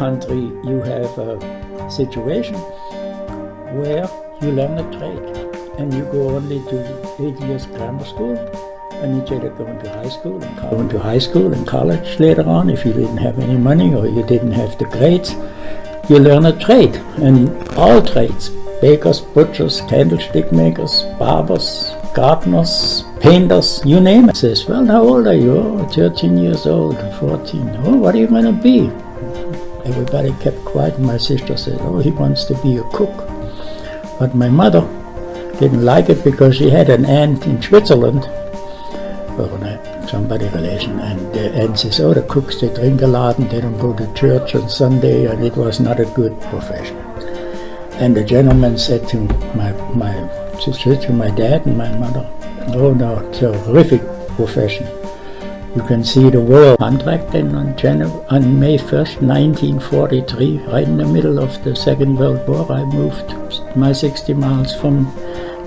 country you have a situation where you learn a trade and you go only to 8 years grammar school and you either go into high school and college later on if you didn't have any money or you didn't have the grades. You learn a trade, and all trades, bakers, butchers, candlestick makers, barbers, gardeners, painters, you name it. Says, well, how old are you? Oh, 13 years old, 14. Oh, what are you going to be? Everybody kept quiet, and my sister said, oh, he wants to be a cook. But my mother didn't like it because she had an aunt in Switzerland, or somebody relation, and the aunt says, oh, the cooks, they drink a lot and they don't go to church on Sunday, and it was not a good profession. And the gentleman said to my dad and my mother, oh no, it's a horrific profession. You can see the world. Contract then on May 1st, 1943, right in the middle of the Second World War, I moved my 60 miles from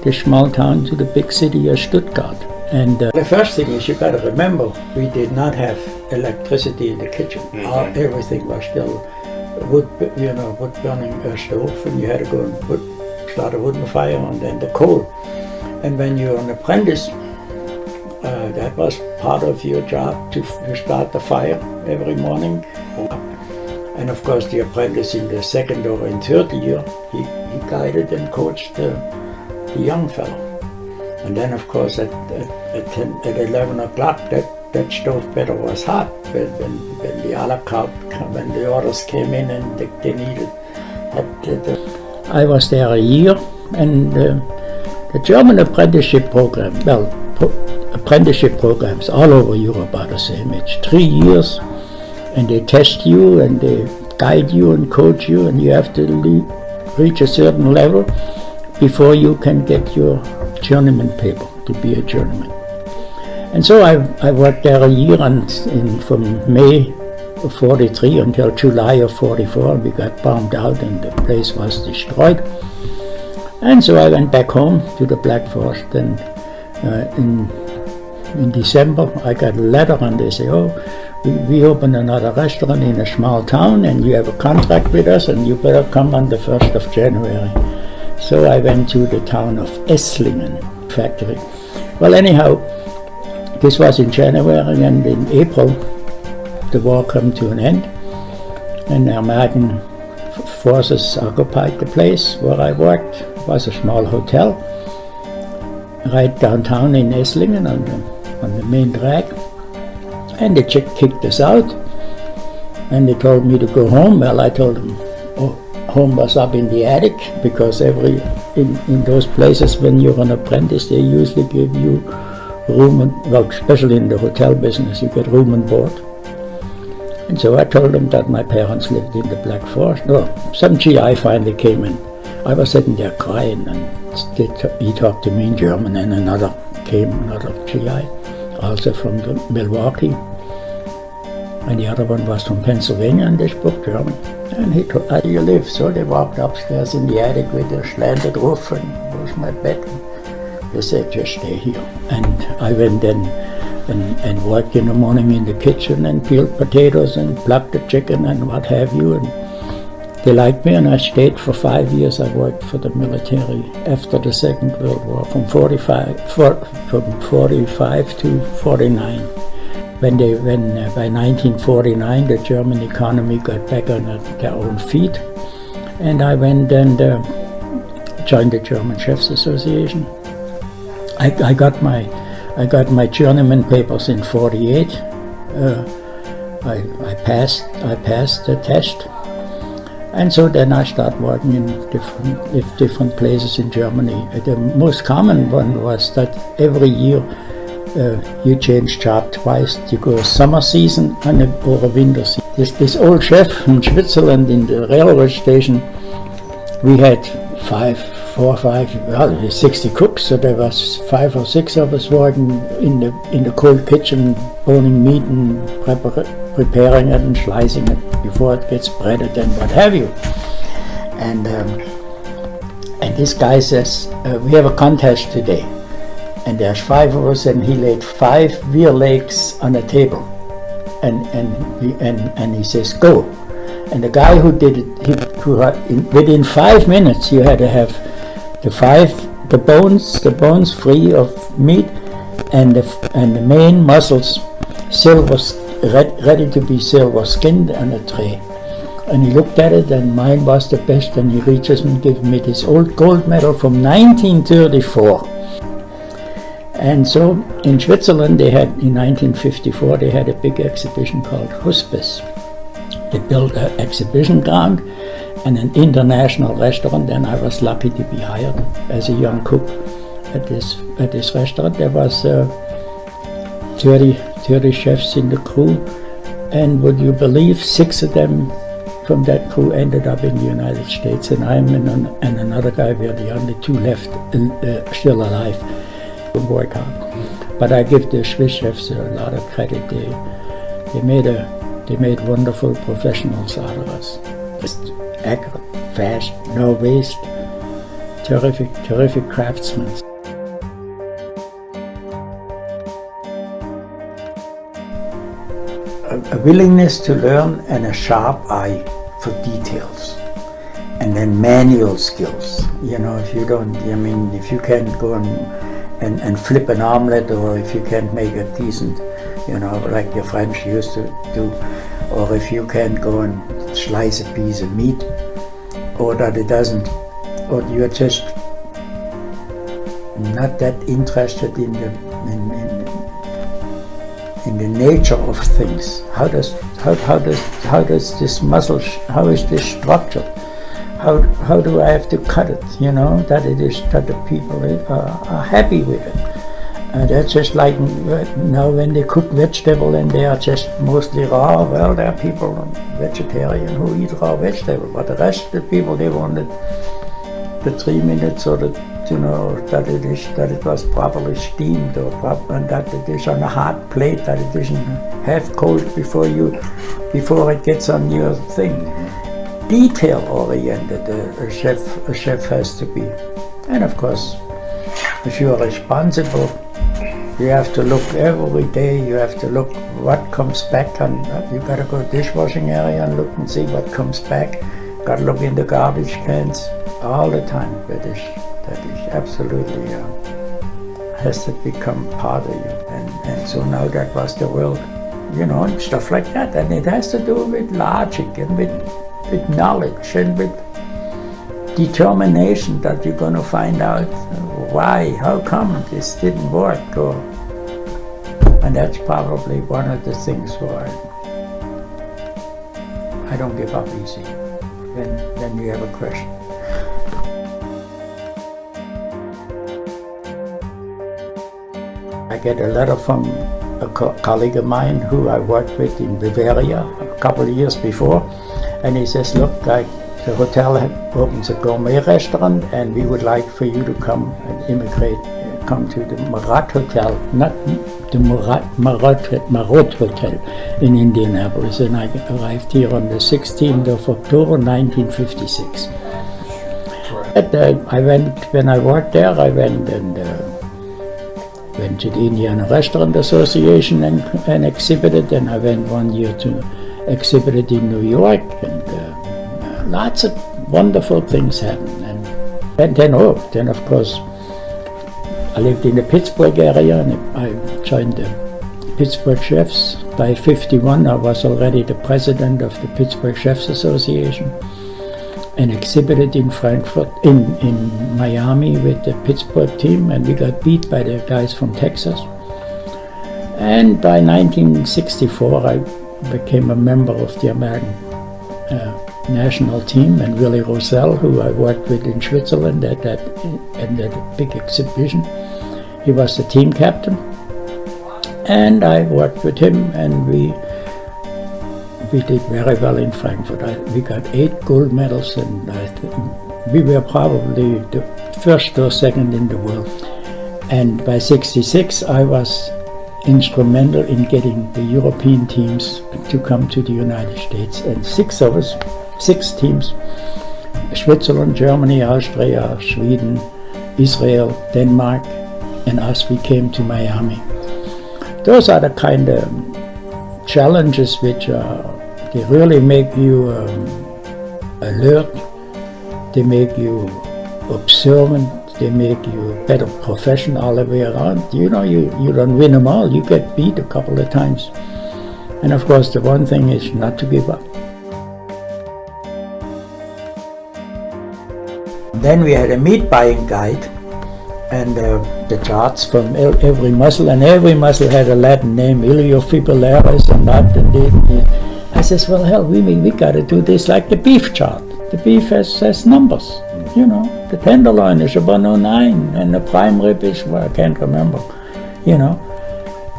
the small town to the big city of Stuttgart. And the first thing is, you got to remember, we did not have electricity in the kitchen. Everything was still wood burning stove, and you had to go and start a wooden fire and then the coal. And when you're an apprentice, that was part of your job to start the fire every morning. And of course, the apprentice in the second or in third year, he guided and coached the young fellow. And then, of course, at 11 o'clock, that stove better was hot. When the a la carte, when the orders came in and they needed that. I was there a year, and the German apprenticeship program, apprenticeship programs all over Europe are the same. It's 3 years, and they test you and they guide you and coach you, and you have to reach a certain level before you can get your journeyman paper to be a journeyman. And so I worked there a year, and from May of 43 until July of 44, we got bombed out and the place was destroyed. And so I went back home to the Black Forest, and in December I got a letter, and they say, oh, we opened another restaurant in a small town and you have a contract with us and you better come on the 1st of January. So I went to the town of Esslingen factory. Well, anyhow, this was in January, and in April the war came to an end, and the American forces occupied the place where I worked. It was a small hotel right downtown in Esslingen on the main drag, and they kicked us out, and they told me to go home. Well, I told them, oh, home was up in the attic, because in those places when you're an apprentice, they usually give you room especially in the hotel business, you get room and board. And so I told them that my parents lived in the Black Forest. No, some GI finally came in. I was sitting there crying, and he talked to me in German, and another GI, also from Milwaukee, and the other one was from Pennsylvania, and they spoke German. And he told, how do you live? So they walked upstairs in the attic with a slanted roof, and was my bed. They said, just stay here. And I went then and worked in the morning in the kitchen and peeled potatoes and plucked the chicken and what have you. And they liked me, and I stayed for 5 years. I worked for the military after the Second World War, from 45 to 49. When by 1949 the German economy got back on their own feet, and I went and joined the German Chefs Association. I got my journeyman papers in 48. I passed the test, and so then I started working in different places in Germany. The most common one was that every year you change job twice. You go a summer season or a winter season. This old chef from Switzerland in the railroad station, we had 60 cooks, so there was 5 or 6 of us working in the cold kitchen, boning meat and preparing it and slicing it before it gets breaded and what have you. And this guy says, we have a contest today, and there's 5 of us, and he laid 5 veal legs on a table, and he says, go. And the guy who did it, within 5 minutes, you had to have the bones free of meat, and the main muscles ready to be silver skinned on a tray. And he looked at it, and mine was the best, and he reaches and gives me this old gold medal from 1934. And so in Switzerland, they had, in 1954, they had a big exhibition called Hospice. They built an exhibition ground and an international restaurant, and I was lucky to be hired as a young cook at this restaurant. There was 30 chefs in the crew, and would you believe 6 of them from that crew ended up in the United States, and I and another guy were the only 2 left still alive. Work hard. But I give the Swiss chefs a lot of credit. They made wonderful professionals out of us. Just accurate, fast, no waste, terrific craftsmen. A willingness to learn and a sharp eye for details. And then manual skills. You know, if you can't go and flip an omelette, or if you can't make a decent, like the French used to do, or if you can't go and slice a piece of meat, or that it doesn't, or you're just not that interested in the nature of things. How does this muscle? How is this structured? How do I have to cut it? That the people are happy with it. That's just like now when they cook vegetable and they are just mostly raw. Well, there are people, vegetarian, who eat raw vegetable, but the rest of the people, they wanted the 3 minutes, or that it was properly steamed, and that it is on a hot plate, that it isn't half cold before it gets on your thing. Detail-oriented a chef has to be. And of course, if you are responsible, you have to look every day, you have to look what comes back, and you got to go dishwashing area and look and see what comes back. Got to look in the garbage cans all the time. That is absolutely has to become part of you. And so now that was the world, stuff like that. And it has to do with logic and with knowledge and with determination that you're going to find out why, how come this didn't work, and that's probably one of the things why I don't give up easy when you have a question. I get a letter from a colleague of mine who I worked with in Bavaria a couple of years before. And he says, look, the hotel opens a gourmet restaurant, and we would like for you to come and come to the Marat Hotel, not the Marot Hotel in Indianapolis. And I arrived here on the 16th of October, 1956. When I worked there, I went to the Indiana Restaurant Association and exhibited, and I went one year to exhibited in New York, and lots of wonderful things happened. And then of course, I lived in the Pittsburgh area, and I joined the Pittsburgh Chefs. By 51, I was already the president of the Pittsburgh Chefs Association, and exhibited in Frankfurt, in Miami with the Pittsburgh team, and we got beat by the guys from Texas. And by 1964, I became a member of the American national team, and Willie Rosell, who I worked with in Switzerland at that big exhibition, he was the team captain, and I worked with him, and we did very well in Frankfurt. We got 8 gold medals, and we were probably the first or second in the world. And by 66, I was instrumental in getting the European teams to come to the United States, and 6 of us, 6 teams, Switzerland, Germany, Austria, Sweden, Israel, Denmark, and us, we came to Miami. Those are the kind of challenges which are They really make you alert. They make you observant. They make you a better profession all the way around. You know, you don't win them all. You get beat a couple of times. And of course, the one thing is not to give up. Then we had a meat buying guide, and the charts from every muscle, and every muscle had a Latin name, iliofibrillaris and that and this. I says, well, hell, we got to do this like the beef chart. The beef has numbers, you know. The tenderloin is about 109, and the prime rib is, well, I can't remember, you know.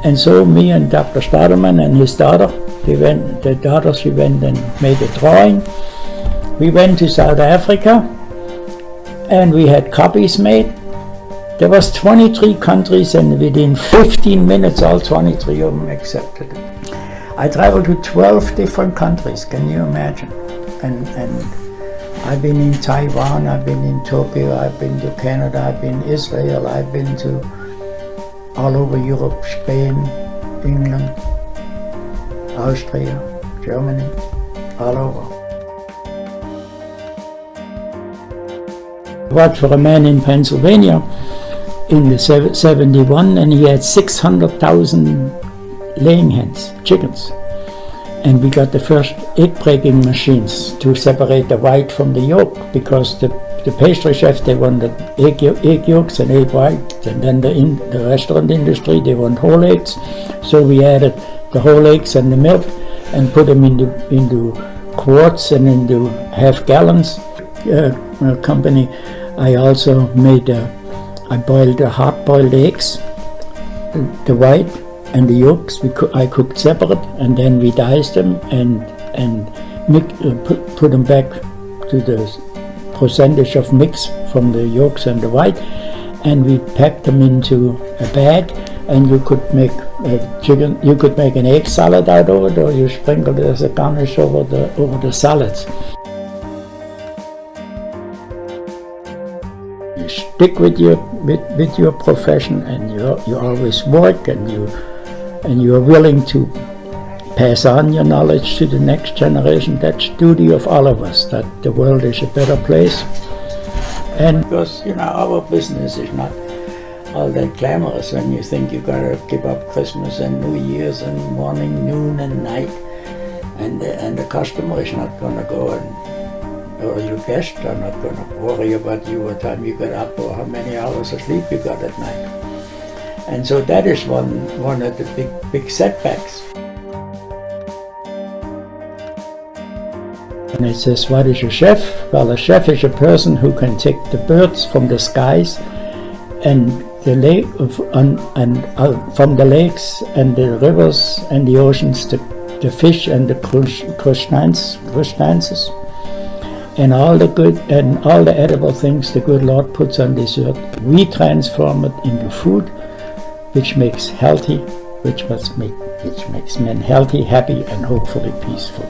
And so me and Dr. Stadelman and his daughter, she went and made a drawing. We went to South Africa, and we had copies made. There was 23 countries, and within 15 minutes, all 23 of them accepted it. I traveled to 12 different countries, can you imagine? And I've been in Taiwan, I've been in Tokyo, I've been to Canada, I've been to Israel, I've been to all over Europe, Spain, England, Austria, Germany, all over. I worked for a man in Pennsylvania in the 71, and he had 600,000 laying hens, chickens. And we got the first egg-breaking machines to separate the white from the yolk, because the pastry chefs, they wanted egg yolks and egg white, and then the restaurant industry, they want whole eggs. So we added the whole eggs and the milk and put them into quarts and into half gallons. Company, I also made I boiled the hard-boiled eggs, the white and the yolks. I cooked separate, and then we diced them and put them back to the percentage of mix from the yolks and the white, and we packed them into a bag. And you could make chicken. You could make an egg salad out of it, or you sprinkle it as a garnish over the salads. You stick with your profession, and you always work, and you are willing to pass on your knowledge to the next generation. That's the duty of all of us, that the world is a better place. And because, you know, our business is not all that glamorous when you think you gotta give up Christmas and New Year's and morning, noon and night, and the customer is not gonna go or your guests are not going to worry about you what time you got up or how many hours of sleep you got at night. And so that is one of the big setbacks. And it says, what is a chef? Well, a chef is a person who can take the birds from the skies and the lake from the lakes and the rivers and the oceans, the fish and the crustaceans, and all the good and all the edible things the good Lord puts on this earth. We transform it into food, which makes healthy, which makes men healthy, happy, and hopefully peaceful.